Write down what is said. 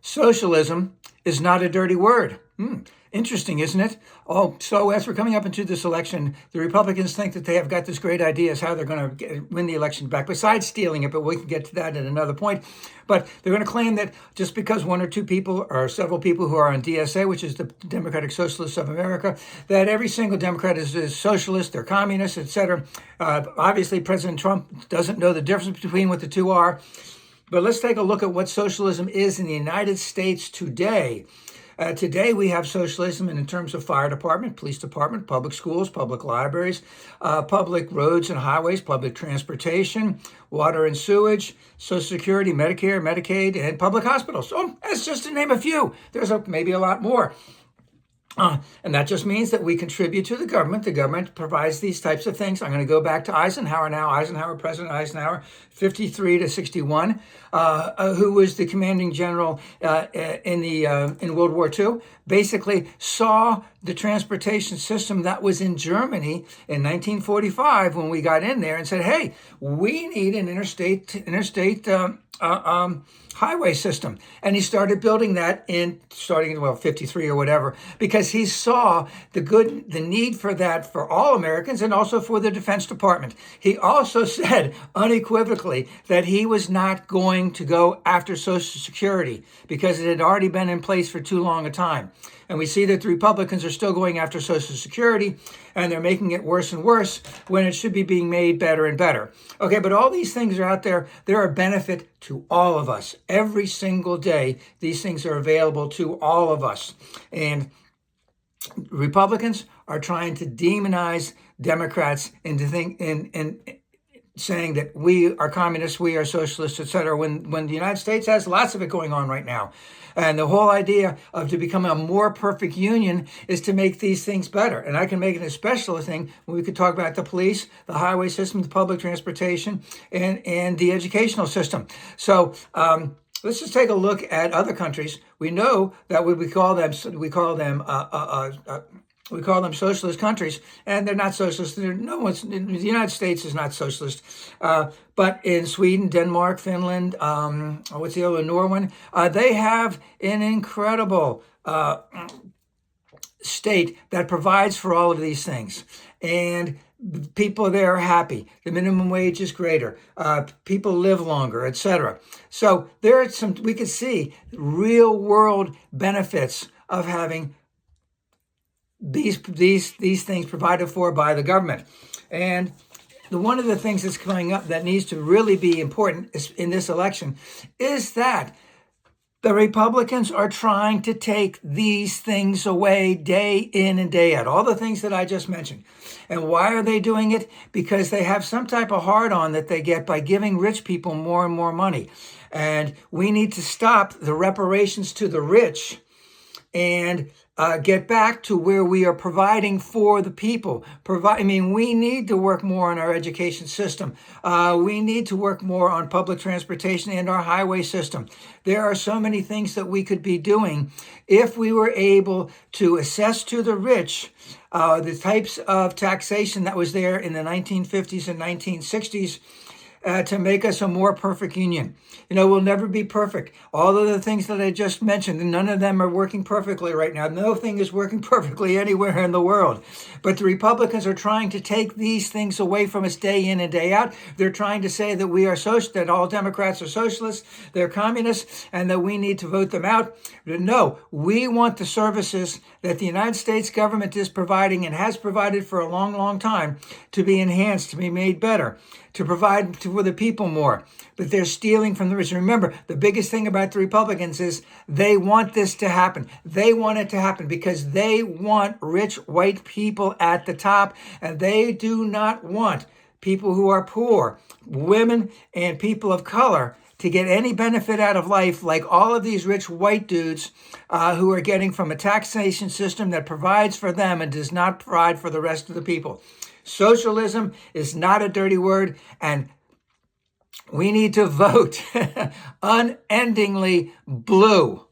Socialism is not a dirty word. Interesting, isn't it? Oh, so as we're coming up into this election, the Republicans think that they have got this great idea as how they're going to win the election back, besides stealing it, but we can get to that at another point. But they're going to claim that just because one or two people or several people who are on DSA, which is the Democratic Socialists of America, that every single Democrat is socialist, they're communists, etc. Obviously, President Trump doesn't know the difference between what the two are. But let's take a look at what socialism is in the United States today. Today we have socialism in terms of fire department, police department, public schools, public libraries, public roads and highways, public transportation, water and sewage, Social Security, Medicare, Medicaid, and public hospitals. So that's just to name a few. There's maybe a lot more. And that just means that we contribute to the government. The government provides these types of things. I'm going to go back to Eisenhower now. President Eisenhower, 53 to 61, who was the commanding general in World War II, basically saw the transportation system that was in Germany in 1945 when we got in there and said, hey, we need an interstate highway system. And he started building that starting in 53 or whatever, because he saw the need for that for all Americans and also for the Defense Department. He also said unequivocally that he was not going to go after Social Security because it had already been in place for too long a time. And we see that the Republicans are still going after Social Security, and they're making it worse and worse when it should be being made better and better. Okay, but all these things are out there. They're a benefit to all of us. Every single day, these things are available to all of us. And Republicans are trying to demonize Democrats into saying that we are communists, we are socialists, etc., when the United States has lots of it going on right now. And the whole idea of to become a more perfect union is to make these things better. And I can make it a special thing when we could talk about the police, the highway system, the public transportation, and the educational system. So let's just take a look at other countries. We know that we call them socialist countries, and they're not socialist. The United States is not socialist. But in Sweden, Denmark, Finland, what's the other one, Norway, they have an incredible state that provides for all of these things. And people there are happy. The minimum wage is greater. People live longer, etc. So there are we could see real world benefits of having these things provided for by the government. And one of the things that's coming up that needs to really be important in this election is that the Republicans are trying to take these things away day in and day out, all the things that I just mentioned. And why are they doing it? Because they have some type of hard-on that they get by giving rich people more and more money. And we need to stop the reparations to the rich and get back to where we are providing for the people. We need to work more on our education system. We need to work more on public transportation and our highway system. There are so many things that we could be doing if we were able to assess to the rich the types of taxation that was there in the 1950s and 1960s. To make us a more perfect union. We'll never be perfect. All of the things that I just mentioned, none of them are working perfectly right now. Nothing is working perfectly anywhere in the world. But the Republicans are trying to take these things away from us day in and day out. They're trying to say that that all Democrats are socialists, they're communists, and that we need to vote them out. But no, we want the services that the United States government is providing and has provided for a long, long time to be enhanced, to be made better, to provide for the people more. But they're stealing from the rich. Remember, the biggest thing about the Republicans is they want this to happen. They want it to happen because they want rich white people at the top, and they do not want people who are poor, women, and people of color to get any benefit out of life like all of these rich white dudes who are getting from a taxation system that provides for them and does not provide for the rest of the people. Socialism is not a dirty word, and we need to vote unendingly blue.